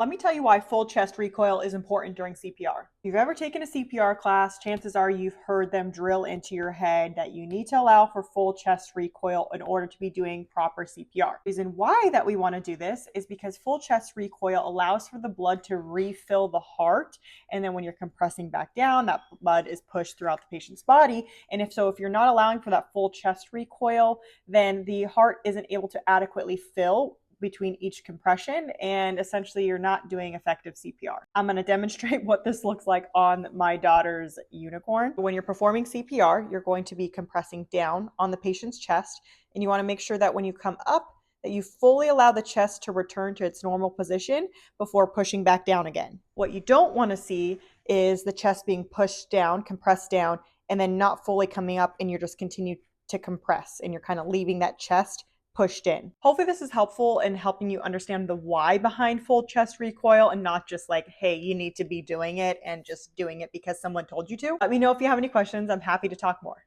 Let me tell you why full chest recoil is important during CPR. If you've ever taken a CPR class, chances are you've heard them drill into your head that you need to allow for full chest recoil in order to be doing proper CPR. The reason why that we want to do this is because full chest recoil allows for the blood to refill the heart, and then when you're compressing back down, that blood is pushed throughout the patient's body. And if you're not allowing for that full chest recoil, then the heart isn't able to adequately fill between each compression, and essentially you're not doing effective CPR. I'm going to demonstrate what this looks like on my daughter's unicorn. When you're performing CPR, you're going to be compressing down on the patient's chest, and you want to make sure that when you come up, that you fully allow the chest to return to its normal position before pushing back down again. What you don't want to see is the chest being pushed down, compressed down, and then not fully coming up, and you're just continue to compress, and you're kind of leaving that chest pushed in. Hopefully this is helpful in helping you understand the why behind full chest recoil and not just like, hey, you need to be doing it and just doing it because someone told you to. Let me know if you have any questions. I'm happy to talk more.